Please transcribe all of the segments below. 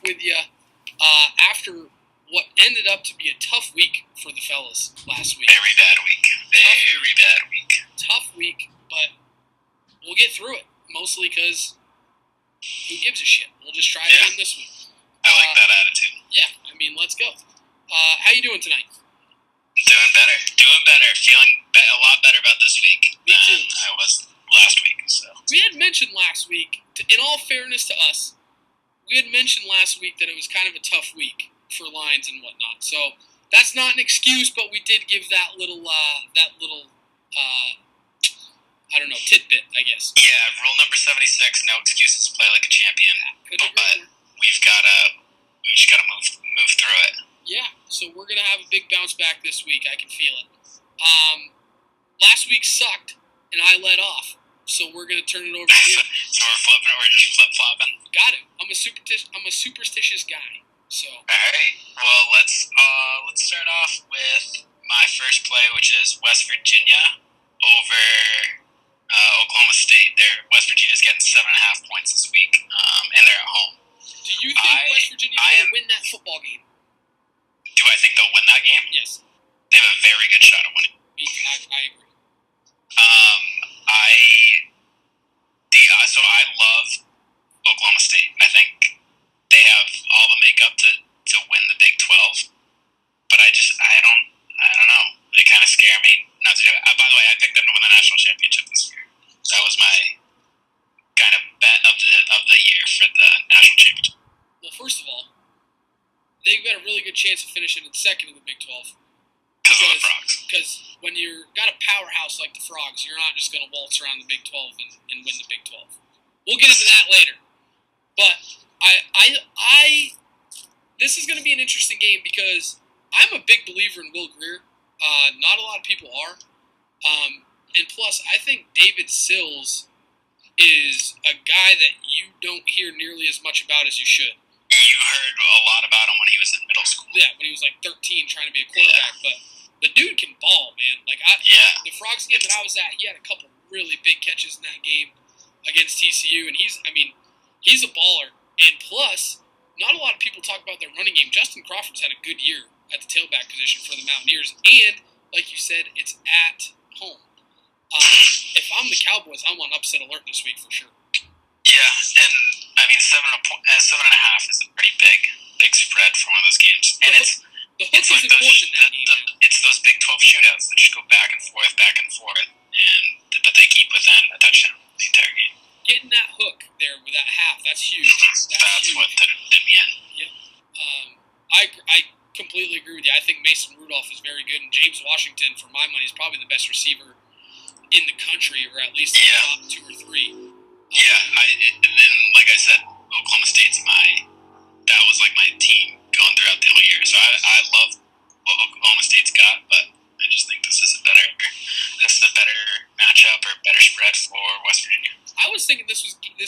with you after what ended up to be a tough week for the fellas last week. Very bad week. Very bad week. Tough week, but we'll get through it. Mostly because who gives a shit? We'll just try it again this week. I like that attitude. Yeah, I mean, let's go. How you doing tonight? Doing better. Feeling a lot better about this week Me too. than I was last week. So We had mentioned last week, in all fairness to us, we had mentioned last week that it was kind of a tough week for lines and whatnot. So that's not an excuse, but we did give that little I don't know, tidbit, I guess. yeah, rule number 76: no excuses. Play like a champion. Couldn't agree But more. we just gotta move through it. Yeah, so we're going to have a big bounce back this week. I can feel it. Last week sucked, and I let off. So we're going to turn it over to you. So we're just flip flopping. Got it. I'm a superstitious guy. So All right. Well, let's start off with my first play, which is West Virginia over Oklahoma State. West Virginia's getting 7.5 points this week, and they're at home. do you think West Virginia's going to win that football game? Do I think they'll win that game? Yes. They have a very good shot at winning. I agree. So I love Oklahoma State. I think they have all the makeup to win the Big 12, but I don't know. They kind of scare me not to do it. By the way, I picked them to win the national championship this year. That was my kind of bet of the year for the national championship. Well, first of all, they've got a really good chance of finishing in second in the Big 12. Because of the Frogs. Because when you've got a powerhouse like the Frogs, you're not just going to waltz around the Big 12 and win the Big 12. We'll get into that later. But this is going to be an interesting game because I'm a big believer in Will Grier. Not a lot of people are. And plus, I think David Sills is a guy that you don't hear nearly as much about as you should. You heard a lot about him when he was in middle school. Yeah, when he was like 13 trying to be a quarterback. Yeah. But the dude can ball, man. The Frogs game that I was at, he had a couple really big catches in that game against TCU, and he's a baller. And plus, not a lot of people talk about their running game. Justin Crawford's had a good year at the tailback position for the Mountaineers, and like you said, it's at home. If I'm the Cowboys, I'm on upset alert this week for sure. Yeah, and I mean 7.5 is a pretty big spread for one of those games, and the hook is important in that game. It's those Big 12 shootouts that just go back and forth, but they keep within a touchdown the entire game. Getting that hook there with that half, that's huge. That's what did me in. Yeah. I completely agree with you. I think Mason Rudolph is very good, and James Washington, for my money, is probably the best receiver in the country, or at least the top 2 or 3. Yeah, and then, like I said, Oklahoma State's that was like my team going throughout the whole year. So I love what Oklahoma State's got, but I just think this is a better matchup or better spread for West Virginia. I was thinking this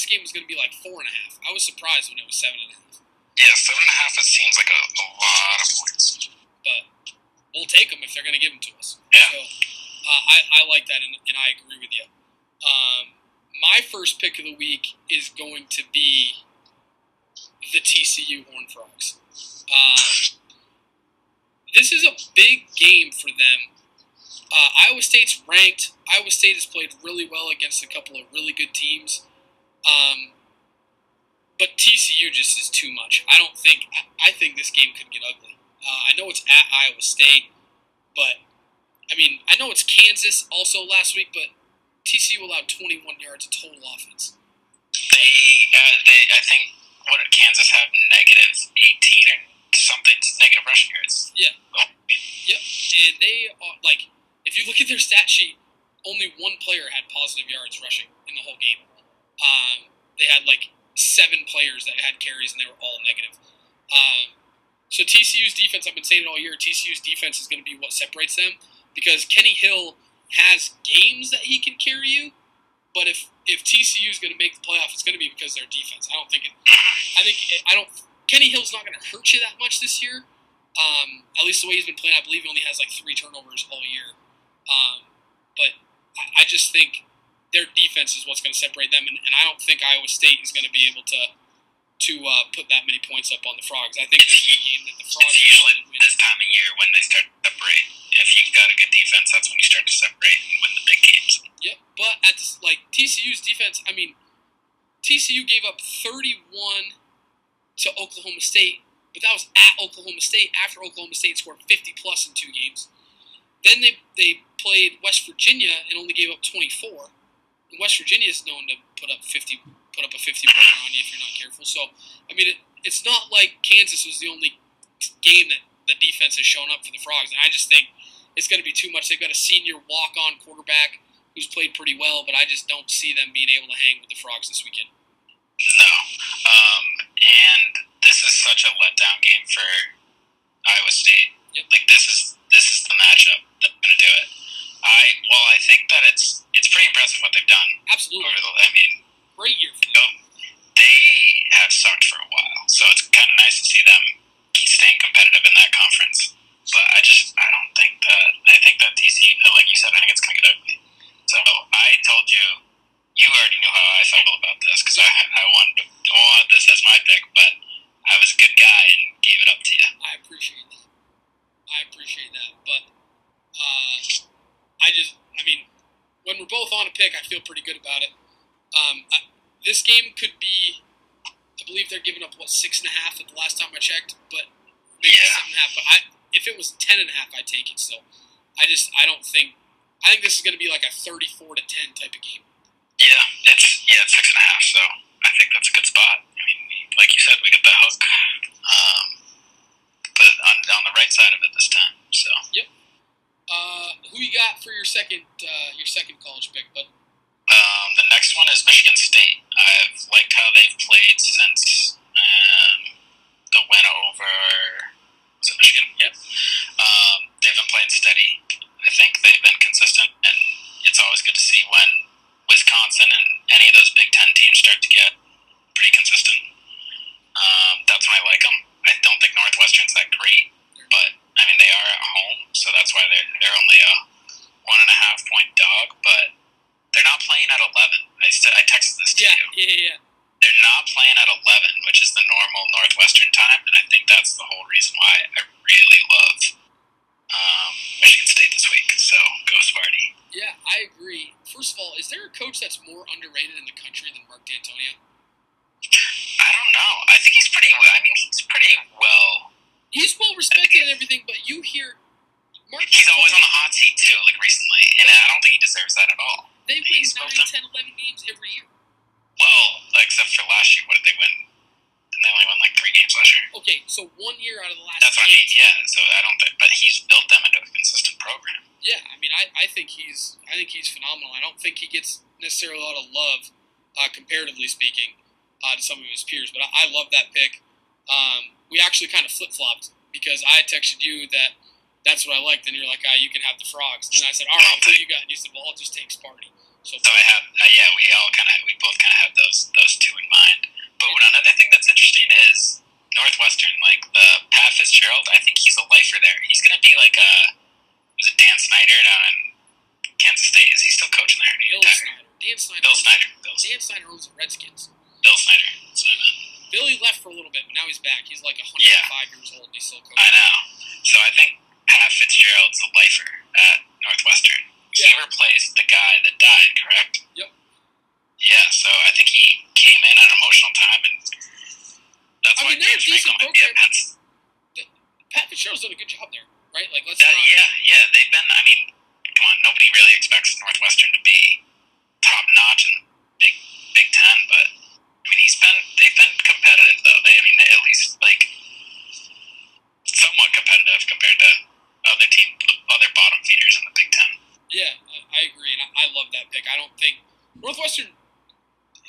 game was going to be like 4.5. I was surprised when it was 7.5. Yeah, 7.5. It seems like a lot of points. But we'll take them if they're going to give them to us. Yeah. So I like that, and I agree with you. My first pick of the week is going to be the TCU Horned Frogs. This is a big game for them. Iowa State's ranked. Iowa State has played really well against a couple of really good teams. But TCU just is too much. I think this game could get ugly. I know it's at Iowa State, but I know it's Kansas also last week, but TCU allowed 21 yards of total offense. I think, what did Kansas have? -18 or something, negative rushing yards. Yeah. Yep. And they are, if you look at their stat sheet, only one player had positive yards rushing in the whole game. They had 7 players that had carries, and they were all negative. So TCU's defense, I've been saying it all year, TCU's defense is going to be what separates them, because Kenny Hill has games that he can carry you, but if TCU is going to make the playoff, it's going to be because of their defense. Kenny Hill's not going to hurt you that much this year. At least the way he's been playing, I believe he only has 3 turnovers all year. But I just think their defense is what's going to separate them, and I don't think Iowa State is going to be able to to put that many points up on the Frogs. I think this is a game that the Frogs It's usually win. this time of year when they start to separate. If you got a good defense, that's when you start to separate and win the big games. Yeah, but at this, like TCU's defense, I mean, TCU gave up 31 to Oklahoma State, but that was at Oklahoma State after Oklahoma State scored 50 plus in 2 games. Then they played West Virginia and only gave up 24. And West Virginia is known to put up a 50 burger on you if you're not careful. So I mean, it's not like Kansas was the only game that the defense has shown up for the Frogs, and I just think it's going to be too much. They've got a senior walk-on quarterback who's played pretty well, but I just don't see them being able to hang with the Frogs this weekend. No. And this is such a letdown game for Iowa State. Yep. Like this is the matchup that's going to do it. I think that it's pretty impressive what they've done. Absolutely. Great year for them. They have sucked for a while, so it's kind of nice to see them staying competitive in that conference. But I think that TCU, like you said, I think it's going to get ugly. So I told you already knew how I felt about this because I wanted this as my pick, but I was a good guy and gave it up to you. I appreciate that. But when we're both on a pick, I feel pretty good about it. This game could be, I believe they're giving up, 6.5 at the last time I checked, but maybe 7.5. But if it was 10.5, I'd take it still. I think this is going to be like a 34-10 type of game. Yeah, it's 6.5, so I think that's a good spot. I mean, like you said, we got the hook, but on the right side of it this time. So. Yep. Who you got for your second college pick, bud? The next one is Michigan State. I've liked how they've played since the win over Michigan. Yep. They've been playing steady. I think they've been consistent, and it's always good to see when Wisconsin and any of those Big Ten teams start to get pretty consistent. That's when I like them. I don't think Northwestern's that great, but I mean they are at home, so that's why they're only a 1.5 point dog. But they're not playing at 11. I texted this to you. Yeah. They're not playing at 11, which is the normal Northwestern time, and I think that's the whole reason why I really love Michigan State this week. So go Sparty. Yeah, I agree. First of all, is there a coach that's more underrated in the country than Mark D'Antonio? I don't know. I think he's pretty well. He's well respected and everything, but you hear Mark. He's always on the hot seat too, like recently, and I don't think he deserves that at all. They win 9, 10, 11 games every year. Well, except for last year, what did they win? Didn't they only win like 3 games last year? Okay, so 1 year out of the last. That's what I mean. Yeah. So I don't think, but he's built them into a consistent program. Yeah, I mean, I think he's phenomenal. I don't think he gets necessarily a lot of love, comparatively speaking, to some of his peers. But I love that pick. We actually kind of flip-flopped because I texted you that's what I liked, and you're like, you can have the Frogs. And I said, all right, what do you got? And you said, well, I'll just take Sparty. So I have, we both kind of have those two in mind. But another thing that's interesting is Northwestern, like the Pat Fitzgerald. I think he's a lifer there. He's going to be like was it Dan Snyder down in Kansas State? Is he still coaching there? Bill Snyder. Dan Snyder owns the Redskins. Bill Snyder. That's what I meant. Billy left for a little bit, but now he's back. He's like 105 years old. And he's still coaching. I know. So I think Pat Fitzgerald's a lifer at Northwestern. Yeah. He replaced the guy that died, correct? Yep. Yeah, so I think he came in at an emotional time, and that's why James Franklin might be at Penn. Pat Fitzgerald's done a good job there, right? Like, they've been, I mean, come on, nobody really expects Northwestern to be top-notch in Big Ten, but, I mean, they've been competitive, though. They at least, like, somewhat competitive compared to other bottom feeders in the Big Ten. Yeah, I agree, and I love that pick. I don't think Northwestern,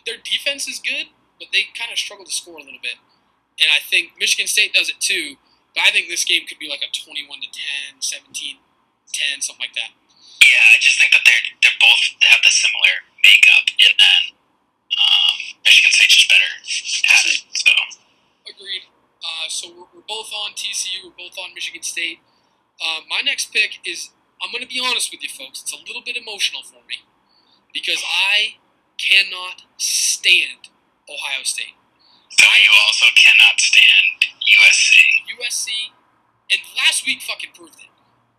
their defense is good, but they kind of struggle to score a little bit. And I think Michigan State does it too, but I think this game could be like a 21-10, 17-10, something like that. Yeah, I just think that they're both have the similar makeup, and then Michigan State's just better at it. So agreed. So we're both on TCU. We're both on Michigan State. My next pick is, I'm going to be honest with you folks, it's a little bit emotional for me because I cannot stand Ohio State. So you also cannot stand USC. USC, and last week fucking proved it.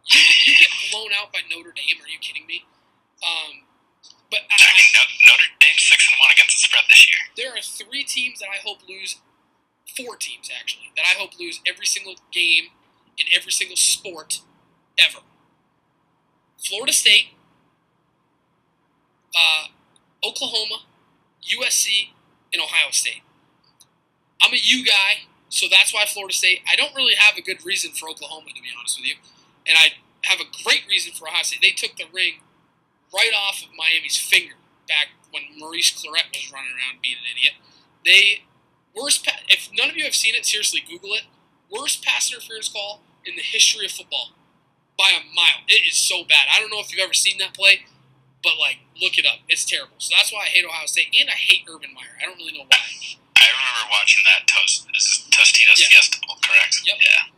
You get blown out by Notre Dame. Are you kidding me? But Notre Dame 6-1 against the spread this year. There are 3 teams that I hope lose. 4 teams actually that I hope lose every single game in every single sport ever. Florida State, Oklahoma, USC, and Ohio State. I'm a U guy, so that's why Florida State. I don't really have a good reason for Oklahoma, to be honest with you. And I have a great reason for Ohio State. They took the ring right off of Miami's finger back when Maurice Claret was running around being an idiot. If none of you have seen it, seriously, Google it. Worst pass interference call in the history of football by a mile. It is so bad. I don't know if you've ever seen that play, but, look it up. It's terrible. So that's why I hate Ohio State, and I hate Urban Meyer. I don't really know why. I remember watching that Tostitos Fiesta Bowl, correct? Yep. Yeah.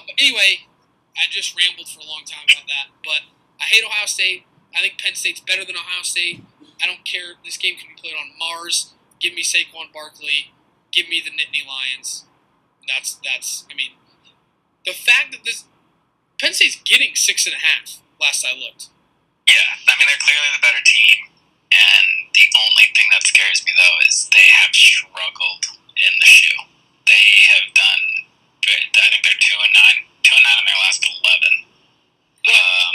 But anyway, I just rambled for a long time about that. But I hate Ohio State. I think Penn State's better than Ohio State. I don't care. This game can be played on Mars. Give me Saquon Barkley. Give me the Nittany Lions. That's. I mean, the fact that Penn State's getting 6.5. Last I looked. Yeah, I mean they're clearly the better team, and the only thing that scares me though is they have struggled in the shoe. They have done. I think they're 2-9, 2-9 in their last 11.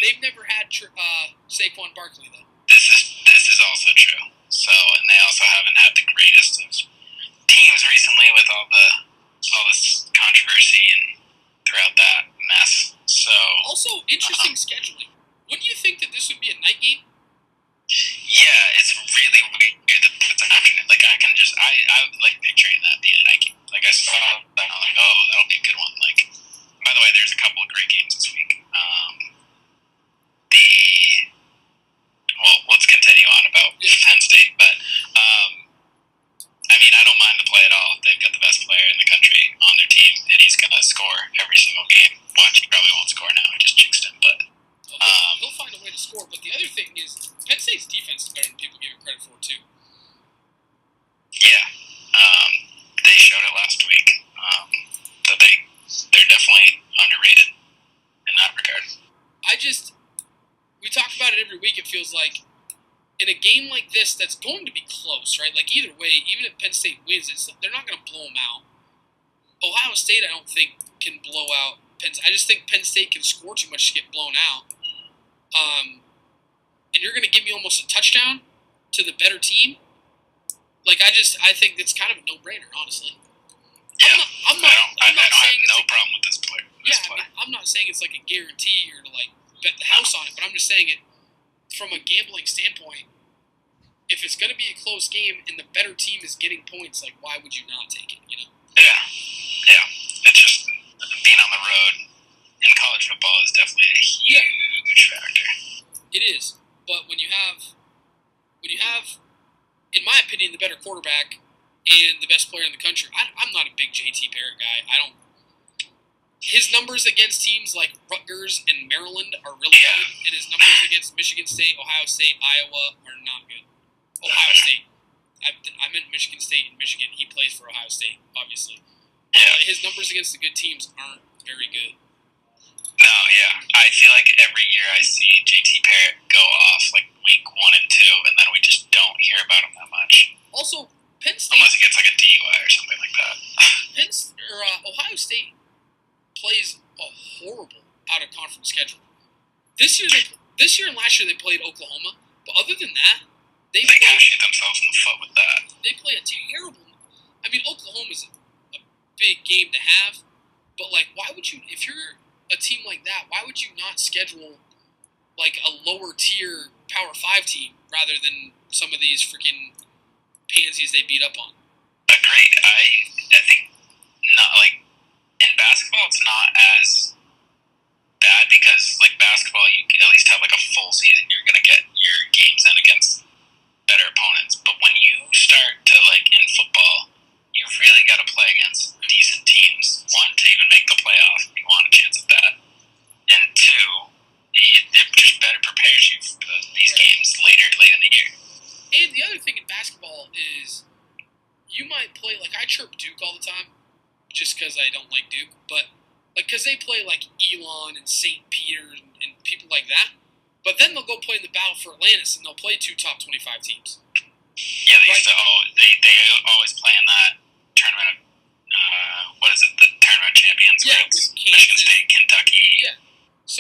They've never had Saquon Barkley though. This is also true. So, and they also haven't had the greatest of teams recently with all this controversy and throughout that mess. So also interesting scheduling. Wouldn't you think that this would be a night game? Yeah, it's really weird that it's an afternoon. I would like picturing that being a night game. I saw that and I'm like, oh, that'll be a good one. By the way, there's a couple of great games this week. Let's continue on about Penn State, but I mean, I don't mind the play at all. They've got the best player in the country on their team, and he's going to score every single game. Watch, he probably won't score now. I just jinxed him, but he'll find a way to score. But the other thing is, Penn State's defense is better than people give it credit for too. Yeah, they showed it last week. So they're definitely underrated in that regard. We talk about it every week. It feels like in a game like this, that's going to be close, right? Either way, even if Penn State wins, they're not going to blow them out. Ohio State, I don't think, can blow out Penn State. I just think Penn State can score too much to get blown out. And you're going to give me almost a touchdown to the better team? I think it's kind of a no-brainer, honestly. Yeah, I'm not I don't saying have no problem with this play. I'm not saying it's like a guarantee or to bet the house on it, but I'm just saying it from a gambling standpoint. If it's going to be a close game and the better team is getting points, why would you not take it? Yeah. It's just being on the road in college football is definitely a huge factor. It is, but when you have, in my opinion, the better quarterback and the best player in the country, I'm not a big JT Barrett guy. His numbers against teams like Rutgers and Maryland are really good, and his numbers against Michigan State, Ohio State, Iowa are not good. Ohio State. I meant Michigan State and Michigan. He plays for Ohio State, obviously. His numbers against the good teams aren't very good. No, yeah. I feel like every year I see JT Barrett go off week 1 and 2, and then we just don't hear about him that much. Also, Penn State, unless he gets a DUI or something like that. Ohio State plays a horrible out-of-conference schedule. This year and last year they played Oklahoma, but other than that, they kind of shoot themselves in the foot with that. They play a terrible. I mean, Oklahoma's a big game to have, but why would you? If you're a team like that, why would you not schedule a lower tier Power 5 team rather than some of these freaking pansies they beat up on? Agreed. I think not in basketball it's not as bad because basketball you at least have a full season. You're gonna get your games in against better opponents. But when you start to in football, you've really got to play against decent teams. 1, to even make the playoff, you want a chance at that, and 2, it just better prepares you for these games late in the year. And the other thing in basketball is chirp Duke all the time, just because I don't like Duke, but because they play like Elon and St. Peter and people like that. But then they'll go play in the Battle for Atlantis, and they'll play 2 top 25 teams. Yeah, they used to they always play in that tournament. What is it? The tournament champions. Yeah, with Kansas, Michigan State, Kentucky,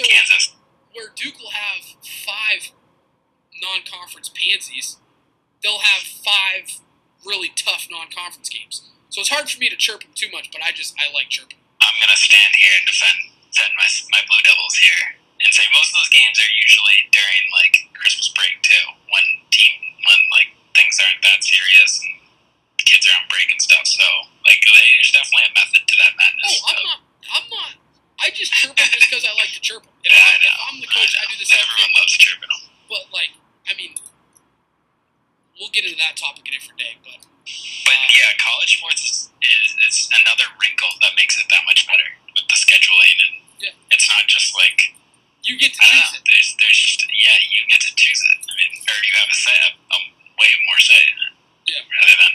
Kansas. Where Duke will have 5 non-conference pansies, they'll have 5 really tough non-conference games. So it's hard for me to chirp them too much, but I like chirping. I'm gonna stand here and defend my Blue Devils here and say most of those games are usually during like Christmas break too, when like things aren't that serious and kids are on break and stuff. So like there's definitely a method to that madness. Oh, I'm not. I just chirp them just because I like to chirp them. If I'm the coach, I do the same thing. Everyone loves chirping them. But like, I mean, we'll get into that topic a different day. But yeah, college sports is another wrinkle that makes it that much better with the scheduling, and it's not just like you get to choose it. There's just you get to choose it. I mean, or you have a way more say in it. Yeah. Rather than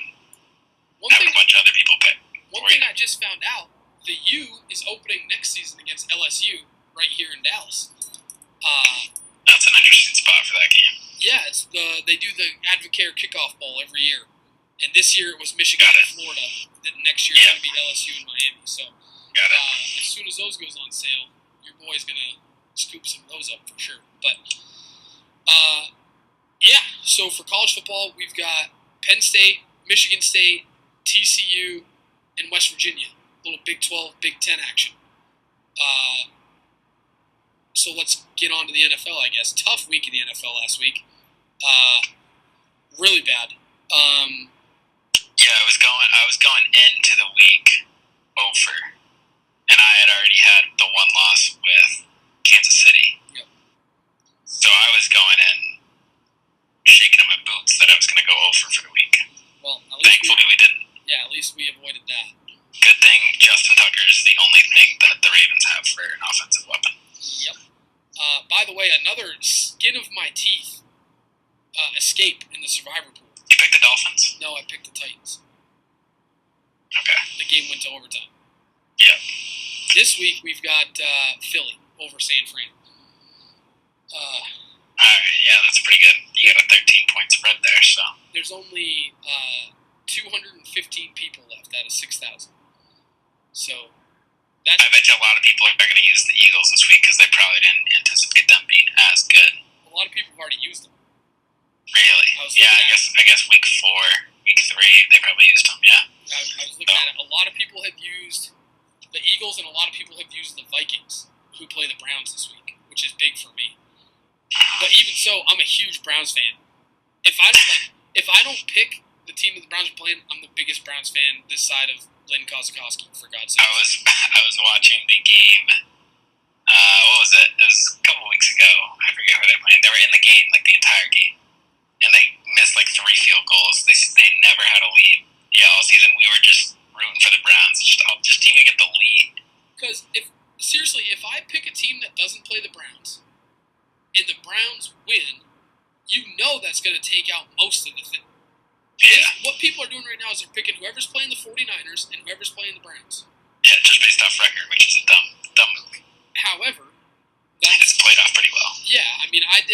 having a bunch of other people pick. One thing I just found out: the U is opening next season against LSU right here in Dallas. That's an interesting spot for that game. Yeah, they do the Advocare Kickoff Bowl every year. And this year it was Michigan and Florida. Then next year it's going to be LSU and Miami. So as soon as those goes on sale, your boy's going to scoop some of those up for sure. But, so for college football, we've got Penn State, Michigan State, TCU, and West Virginia. A little Big 12, Big 10 action. So let's get on to the NFL, I guess. Tough week in the NFL last week. Really bad. I was going into the week over, and I had already had the one loss with Kansas City. Yep. So I was going in shaking in my boots that I was going to go over for the week. Well, at least thankfully we didn't. Yeah, at least we avoided that. Good thing Justin Tucker is the only thing that the Ravens have for an offensive weapon. Yep. By the way, another skin of my teeth escape in the survivor pool. You picked the Dolphins? No, I picked the Titans. Okay. The game went to overtime. Yeah. This week we've got Philly over San Fran. Alright, yeah, that's pretty good. You got a 13-point spread there, so. There's only 215 people left out of 6,000. So, I bet you a lot of people are going to use the Eagles this week because they probably didn't anticipate them being as good. A lot of people have already used them. Really? Yeah, I guess week 4, week 3, they probably used them, yeah. I was looking at it. A lot of people have used the Eagles and a lot of people have used the Vikings, who play the Browns this week, which is big for me. But even so, I'm a huge Browns fan. If I don't pick the team that the Browns are playing, I'm the biggest Browns fan this side of Lynn Kozakowski, for God's sake. I was watching the game. What was it? It was a couple weeks ago. I forget who they were playing. They were in the game, like the entire game, and they missed like 3 field goals. They never had a lead. Yeah, all season we were just rooting for the Browns. Just team to get the lead. Because if I pick a team that doesn't play the Browns, and the Browns win, you know that's going to take out most of the thing. Yeah. What people are doing right now is they're picking whoever's playing the 49ers and whoever's playing the Browns. Yeah, just based off record, which is a dumb move. However, it's played off pretty well. Yeah, I mean, I've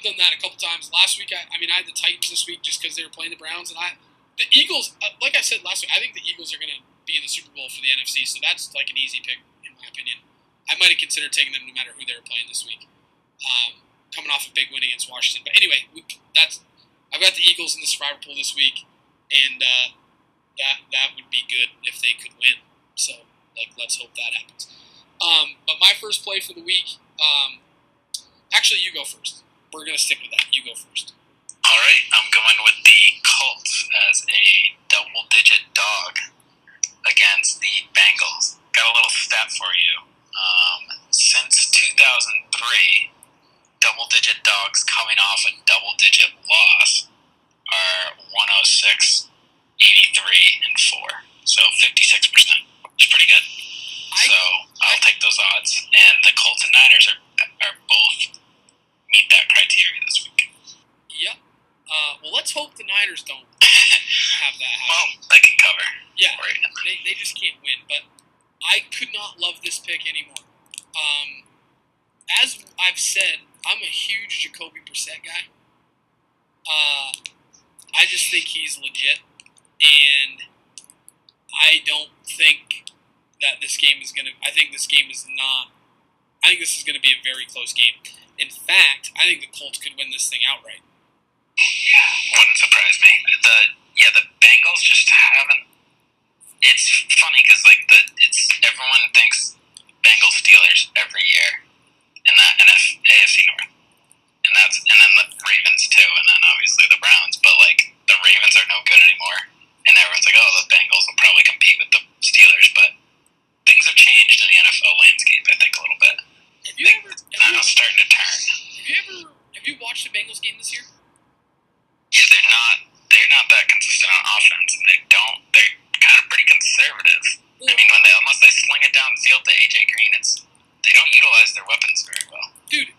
done that a couple times. Last week, I had the Titans this week just because they were playing the Browns, and the Eagles, like I said last week, I think the Eagles are going to be in the Super Bowl for the NFC, so that's like an easy pick in my opinion. I might have considered taking them no matter who they were playing this week, coming off a big win against Washington. But anyway, I've got the Eagles in the survivor pool this week, and that would be good if they could win. So, let's hope that happens. But my first play for the week, actually, you go first. We're going to stick with that. You go first. All right, I'm going with the Colts as a double-digit dog against the Bengals. Got a little stat for you. Since 2003, double-digit dogs coming off a double-digit loss are 106, 83, and 4. So 56%. It's pretty good. So I'll take those odds. And the Colts and Niners are both meet that criteria this week. Yep. Well, let's hope the Niners don't have that happen. Well, Yeah, for it. they just can't win. But I could not love this pick anymore. As I've said, I'm a huge Jacoby Brissett guy. I just think he's legit, and I don't think that this game is going to. I think this game is not. I think this is going to be a very close game. In fact, I think the Colts could win this thing outright. Yeah, wouldn't surprise me. The Bengals just haven't. It's funny because everyone thinks Bengals Steelers every year in that AFC North, and then the Ravens too, and then obviously the Browns. But the Ravens are no good anymore, and everyone's like, oh, the Bengals will probably compete with the Steelers, but things have changed in the NFL landscape. I think a little bit. Now it's starting to turn. Have you watched the Bengals game this year? Yeah, they're not that consistent on offense, and they're kind of pretty conservative. I mean, unless they sling it down the field to AJ Green, they don't utilize their weapons very well. Dude,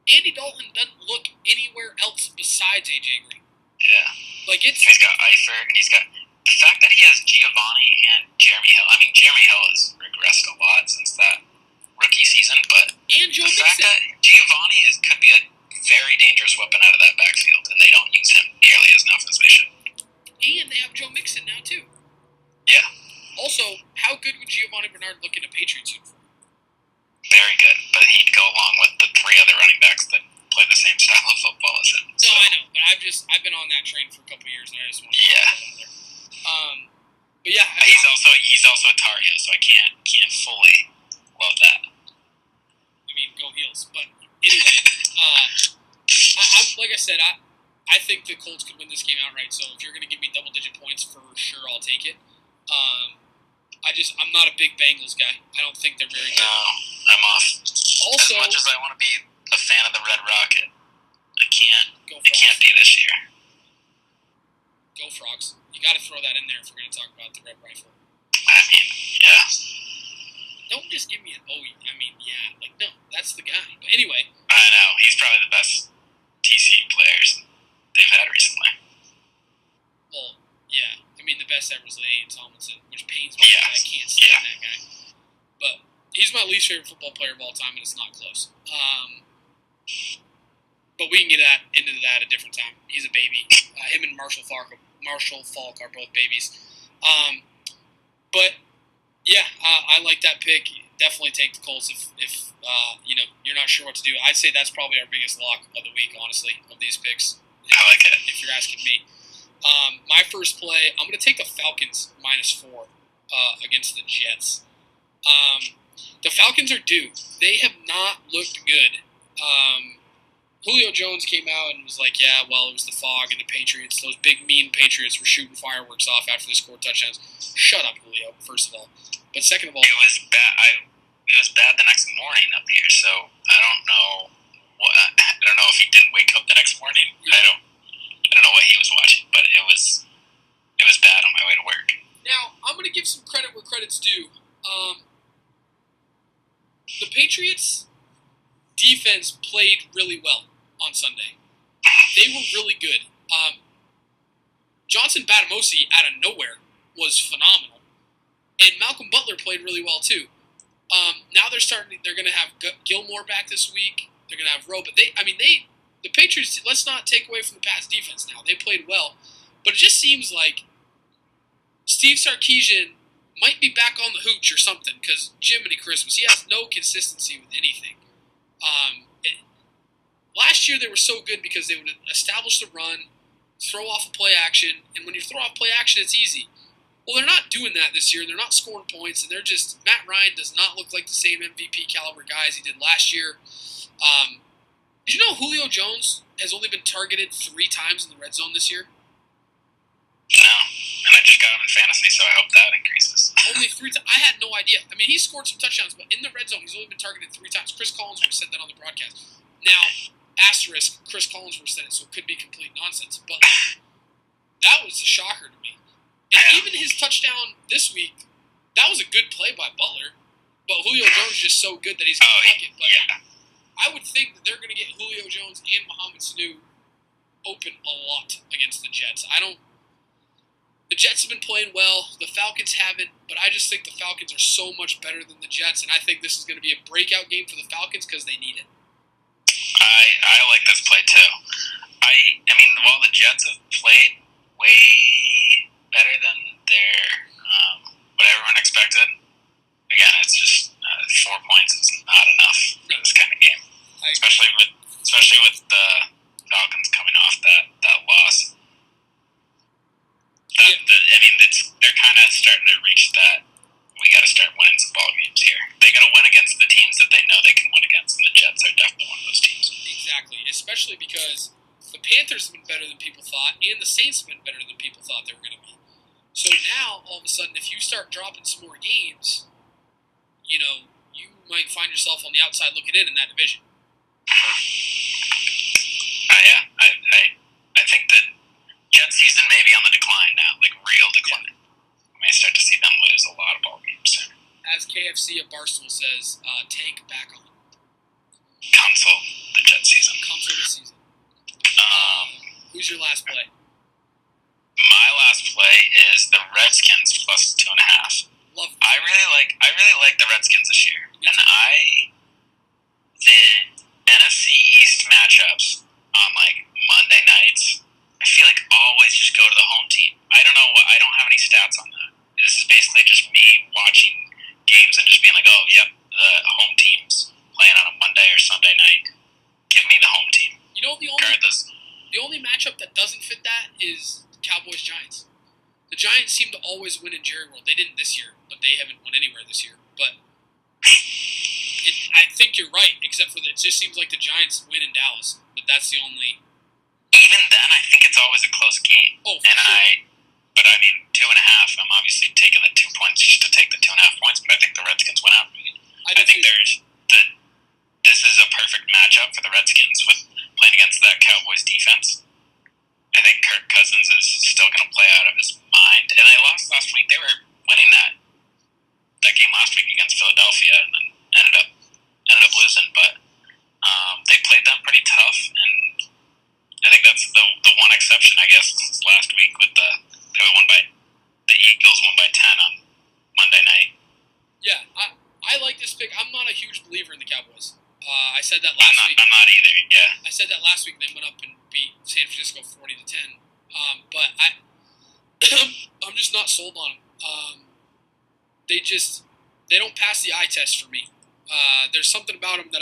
Andy Dalton doesn't look anywhere else besides AJ Green. Yeah. He's got Eifert, and he's got the fact that he has Giovanni and Jeremy Hill. I mean, Jeremy Hill has regressed a lot since that rookie season, but and Joe the fact Mixon. that Giovanni could be a very dangerous weapon out of that backfield, and they don't use him nearly as enough as they should. And they have Joe Mixon now too. Yeah. Also, how good would Giovanni Bernard look in a Patriots uniform? Very good, but he'd go along with the three other running backs that play the same style of football as him. No, I know, but I've been on that train for a couple of years, and I just want to get that out there. But yeah, he's also a Tar Heel, so I can't fully love that. I mean, go Heels. But anyway, I'm like I said, I think the Colts could win this game outright. So if you're going to give me double-digit points, for sure, I'll take it. I'm not a big Bengals guy. I don't think they're very good. No, I'm off. Also, as much as I want to be a fan of the Red Rocket, I can't. It can't be this year. Go Frogs. You got to throw that in there if we're going to talk about the Red Rifle. I mean, yeah. Don't just give me an no, that's the guy. But anyway. I know. He's probably the best TCU players they've had recently. Well, yeah. I mean, the best ever was Lane Tomlinson, which pains me that I can't stand that guy. But he's my least favorite football player of all time, and it's not close. But we can get into that a different time. He's a baby. Him and Marshall Falk are both babies. But yeah, I like that pick. Definitely take the Colts if you're not sure what to do. I'd say that's probably our biggest lock of the week, honestly, of these picks. I like it. If you're asking me. My first play, I'm going to take the Falcons -4 against the Jets. The Falcons are due. They have not looked good. Julio Jones came out and was like, yeah, well, it was the fog and the Patriots. Those big, mean Patriots were shooting fireworks off after they scored touchdowns. Shut up, Julio, first of all. But second of all... It was bad. It was bad the next morning up here, so I don't know if he didn't wake up the next morning. Yeah. I don't know what he was watching, but it was bad on my way to work. Now, I'm going to give some credit where credit's due. The Patriots defense played really well on Sunday. They were really good. Johnson Batamosi out of nowhere was phenomenal. And Malcolm Butler played really well too. Now they're going to have Gilmore back this week. They're going to have Rowe. But the Patriots, let's not take away from the Pats defense now. They played well. But it just seems like Steve Sarkisian might be back on the hooch or something, because Jiminy Christmas, he has no consistency with anything. Last year they were so good because they would establish the run, throw off a play action, and when you throw off play action, it's easy. Well, they're not doing that this year. They're not scoring points, and Matt Ryan does not look like the same MVP caliber guy as he did last year. Did you know Julio Jones has only been targeted 3 times in the red zone this year? No, and I just got him in fantasy, so I hope that increases. Only 3 times? I had no idea. I mean, he scored some touchdowns, but in the red zone, he's only been targeted 3 times. Chris Collinsworth said that on the broadcast. Now, asterisk, Chris Collinsworth said it, so it could be complete nonsense, but that was a shocker to me. And even his touchdown this week, that was a good play by Butler, but Julio Jones is just so good that he's going to fuck it. But I would think that they're going to get Julio Jones and Mohamed Sanu open a lot against the Jets. the Jets have been playing well. The Falcons haven't, but I just think the Falcons are so much better than the Jets, and I think this is going to be a breakout game for the Falcons because they need it. I like this play too. I mean, while the Jets have played way better than their what everyone expected, again, it's just 4 points is not enough for this kind of game, especially with the Falcons coming off that loss. They're kind of starting to reach that. We got to start winning some ball games here. They got to win against the teams that they know they can win against, and the Jets are definitely one of those teams. Exactly, especially because the Panthers have been better than people thought, and the Saints have been better than people thought they were going to be. So now, all of a sudden, if you start dropping some more games, you might find yourself on the outside looking in that division. Yeah, I think that Jet season may be on the decline now, like real decline. We may start to see them lose a lot of ball games soon. As KFC at Barstool says, tank back on. Cancel the Jet season. Cancel the season. Who's your last play? My last play is the Redskins plus 2.5. Love. I really like the Redskins this year, and the NFC East matchups on like Monday nights, I feel like always just go to the home team. I don't know. I don't have any stats on that. This is basically just me watching games and just being like, oh, yep, the home team's playing on a Monday or Sunday night. Give me the home team. The only matchup that doesn't fit that is Cowboys-Giants. The Giants seem to always win in Jerry World. They didn't this year, but they haven't won anywhere this year. But I think you're right, except for that it just seems like the Giants win in Dallas. But that's the only... Even then, I think it's always a close game. Oh, for sure. But I mean, 2.5, I'm obviously taking the 2 points just to take the 2.5 points, but I think the Redskins win out. I think this is a perfect matchup for the Redskins with playing against that Cowboys defense. I think Kirk Cousins is still going to play out of his mind. And they lost last week. They were winning that game last week against Philadelphia and then ended up losing. But they played them pretty tough, and I think that's the one exception, I guess, was last week with the Eagles won by 10 on Monday night. Yeah, I like this pick. I'm not a huge believer in the Cowboys. I said that last week. I'm not either. Yeah. I said that last week. They went up and beat San Francisco 40-10. But I'm just not sold on them. They don't pass the eye test for me. There's something about them that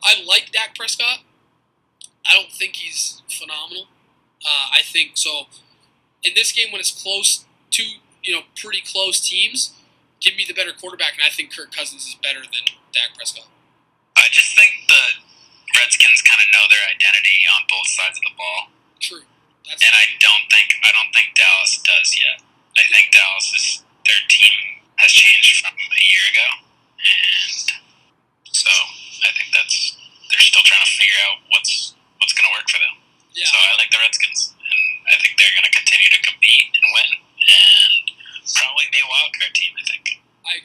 I like Dak Prescott. I don't think he's phenomenal. I think so. In this game, when it's close, two pretty close teams, give me the better quarterback, and I think Kirk Cousins is better than Dak Prescott. I just think the Redskins kind of know their identity on both sides of the ball. True. I don't think Dallas does yet. I think their team has changed from a year ago, and so I think they're still trying to figure out what's going to work for them. Yeah. So I like the Redskins, and I think they're going to continue to compete and win, and probably be a wild card team. I think. I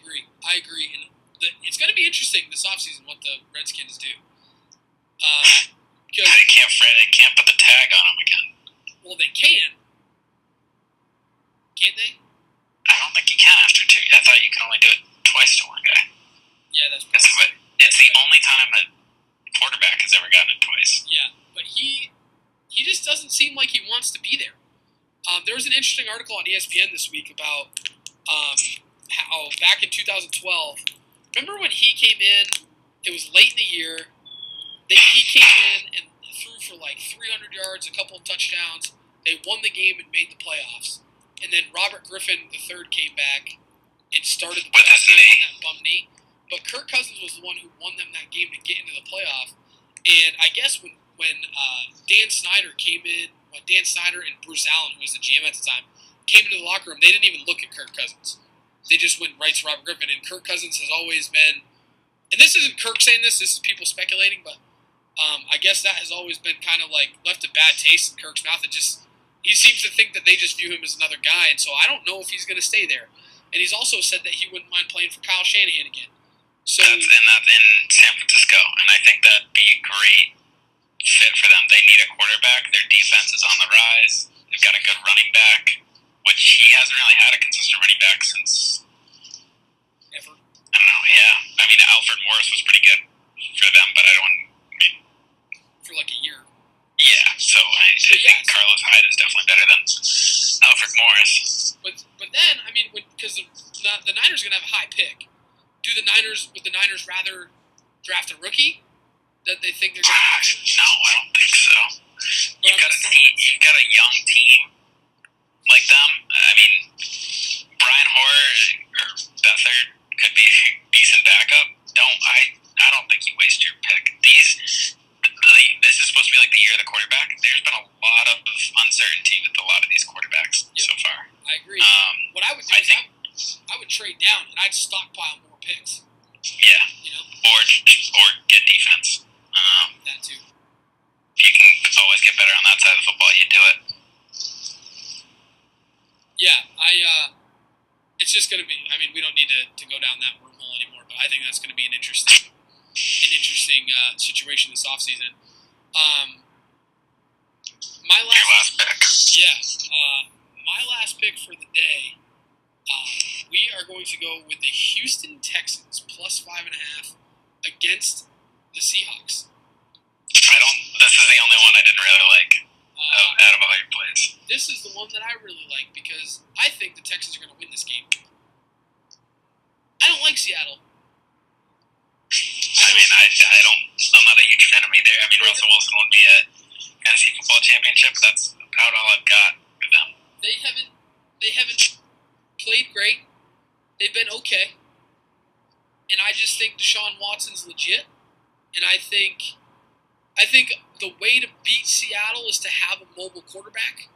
agree, and it's going to be interesting this offseason what the Redskins do. Because they can't put the tag on them again. Well, they can. Can't they? I don't think you can after two. I thought you can only do it twice to one guy. Yeah, that's probably. It's the only time a quarterback has ever gotten it twice. Yeah, but he just doesn't seem like he wants to be there. There was an interesting article on ESPN this week about how back in 2012, remember when he came in, it was late in the year, that he came in and threw for like 300 yards, a couple of touchdowns. They won the game and made the playoffs. And then Robert Griffin III came back and started the playoff game on that bum knee. But Kirk Cousins was the one who won them that game to get into the playoff. And I guess when Dan Snyder came in, when Dan Snyder and Bruce Allen, who was the GM at the time, came into the locker room, they didn't even look at Kirk Cousins. They just went right to Robert Griffin. And Kirk Cousins has always been, and this isn't Kirk saying this is people speculating, but I guess that has always been kind of like left a bad taste in Kirk's mouth. He seems to think that they just view him as another guy, and so I don't know if he's going to stay there. And he's also said that he wouldn't mind playing for Kyle Shanahan again. So that's in San Francisco, and I think that'd be a great fit for them. They need a quarterback. Their defense is on the rise. They've got a good running back. which he hasn't really had a consistent running back since ever. I don't know. Yeah, I mean Alfred Morris was pretty good for them, but I don't. I mean, for like a year. Yeah, so I think Carlos Hyde is definitely better than Alfred Morris. But then I mean, because the Niners are gonna have a high pick, would the Niners rather draft a rookie that they think they're gonna? No, I don't think so. You've got a young team like them. I mean, Brian Hoyer or Beathard could be a decent backup. I don't think you waste your pick. This is supposed to be like the year of the quarterback. There's been a lot of uncertainty with a lot of these quarterbacks so far. I agree. What I would do is I would trade down and I'd stockpile more picks. Yeah. Or get defense. That too. If you can always get better on that side of the football, you do it. Yeah, it's just going to be. I mean, we don't need to go down that wormhole anymore, but I think that's going to be an interesting situation this offseason. My last pick. Yeah, my last pick for the day. We are going to go with the Houston Texans plus 5.5 against the Seahawks. This is the only one I didn't really like out of all your plays. This is the one that I really like because I think the Texans are going to win this game. I don't like Seattle. I'm not a huge fan of either. I mean, Russell Wilson won me a fantasy football championship. That's about all I've got for them. They haven't played great. They've been okay. And I just think Deshaun Watson's legit. And I think the way to beat Seattle is to have a mobile quarterback.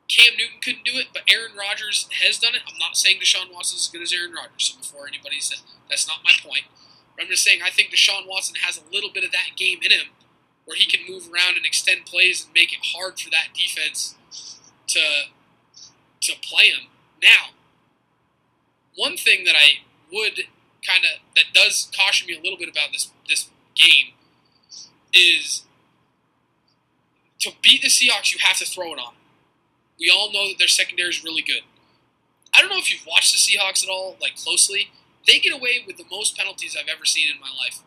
Cam Newton couldn't do it, but Aaron Rodgers has done it. I'm not saying Deshaun Watson's as good as Aaron Rodgers, so before anybody says that's not my point. But I'm just saying I think Deshaun Watson has a little bit of that game in him where he can move around and extend plays and make it hard for that defense to play him. Now, one thing that I would that does caution me a little bit about this game is to beat the Seahawks, you have to throw it on. We all know that their secondary is really good. I don't know if you've watched the Seahawks at all, like closely. They get away with the most penalties I've ever seen in my life.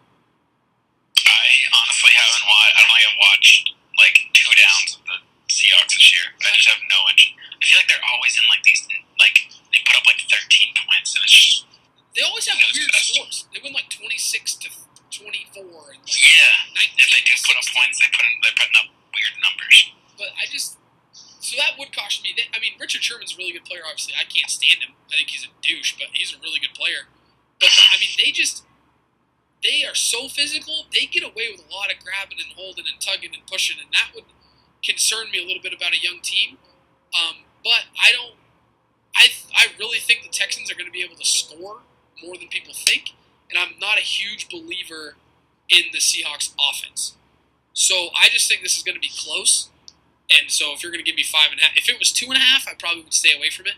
I honestly haven't watched. I don't think I've watched like 2 downs of the Seahawks this year. I just have no interest. I feel like they're always in like these they put up like 13 points and it's just. They always have weird scores. They win like 26-24 and if they do put up points, they're putting up weird numbers. But so that would caution me. I mean, Richard Sherman's a really good player. Obviously, I can't stand him. I think he's a douche, but he's a really good player. But I mean, they are so physical. They get away with a lot of grabbing and holding and tugging and pushing, and that would concern me a little bit about a young team. But I really think the Texans are going to be able to score more than people think, and I'm not a huge believer in the Seahawks offense. So I just think this is going to be close. And so if you're going to give me 5.5, if it was 2.5, I probably would stay away from it.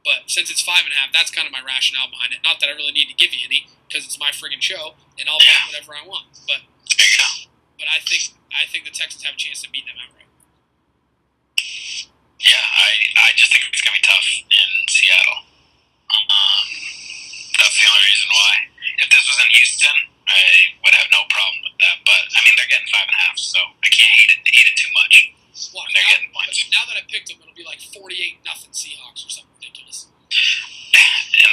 But since it's 5.5, that's kind of my rationale behind it. Not that I really need to give you any, because it's my friggin' show, and I'll pick whatever I want. But I think the Texans have a chance to beat them outright. Yeah, I just think it's going to be tough in Seattle. That's the only reason why. If this was in Houston, I would have no problem with that. But I mean, they're getting 5.5, so I can't hate it too much. Well, they're getting points. Now that I picked them, it'll be like 48-0 Seahawks or something ridiculous. And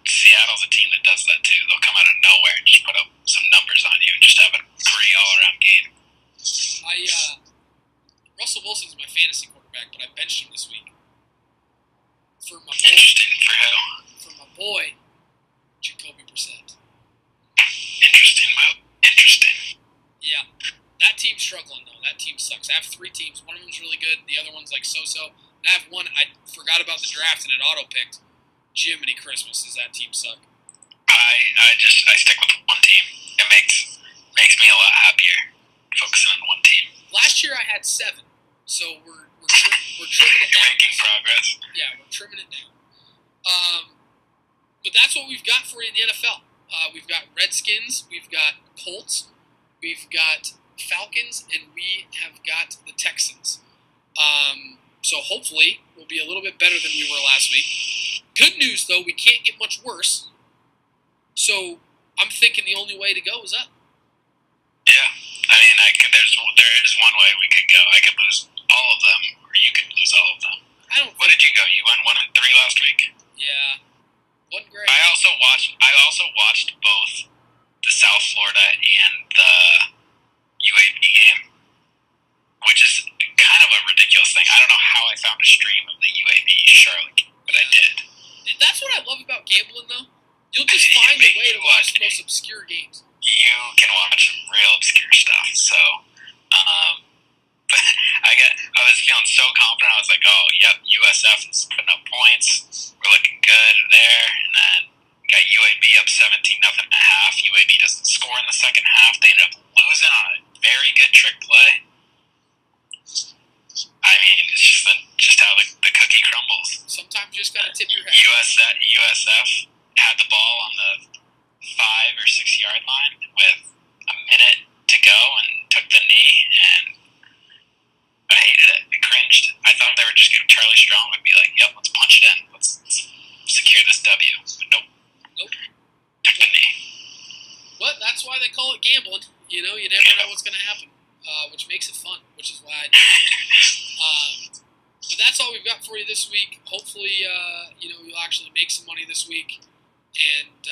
Seattle's a team that does that too. They'll come out of nowhere and just put up some numbers on you and just have a great all-around game. Russell Wilson's my fantasy quarterback, but I benched him this week. Interesting. For who? For my boy, Jacoby Brissett. Interesting move. Interesting. Yeah. That team's struggling, though. That team sucks. I have 3 teams. One of them's really good. The other one's like so-so. And I have one, I forgot about the draft and it auto-picked. Jiminy Christmas, does that team suck? I stick with one team. It makes me a lot happier focusing on one team. Last year I had 7. So we're trimming it down. You're making progress. Yeah, we're trimming it down. But that's what we've got for you in the NFL. We've got Redskins, we've got Colts, we've got Falcons, and we have got the Texans. So hopefully we'll be a little bit better than we were last week. Good news, though, we can't get much worse. So I'm thinking the only way to go is up. Yeah, I mean, there is one way we could go. I could lose all of them, or you could lose all of them. What did you go? You won 1-3 last week. Yeah, wasn't great. I also watched both the South Florida and the UAB game, which is kind of a ridiculous thing. I don't know how I found a stream of the UAB Charlotte game, but I did. That's what I love about gambling, though. You'll just find a way to watch the most obscure games. You can watch some real obscure stuff. So, I was feeling so confident. I was like, oh, yep, USF is putting up points. We're looking good there. And then got UAB up 17-0 at half. UAB doesn't score in the second half. They end up losing on a very good trick play. I mean, it's just how the cookie crumbles. Sometimes you just gotta tip your head. USF had the ball on the 5 or 6 yard line with a minute to go and took the knee, and I hated it. I cringed. I thought they were just going to Charlie Strong would be like, "Yep, let's punch it in. Let's secure this W." But nope. Took the knee. Well, that's why they call it gambling. You know, you never know what's going to happen, which makes it fun. Which is why I do it. But that's all we've got for you this week. Hopefully, you'll actually make some money this week. And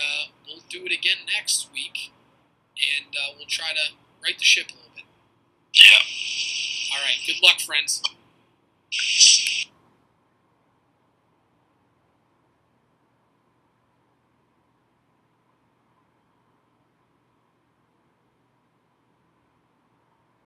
we'll do it again next week, and we'll try to right the ship a little bit. Yeah. All right. Good luck, friends.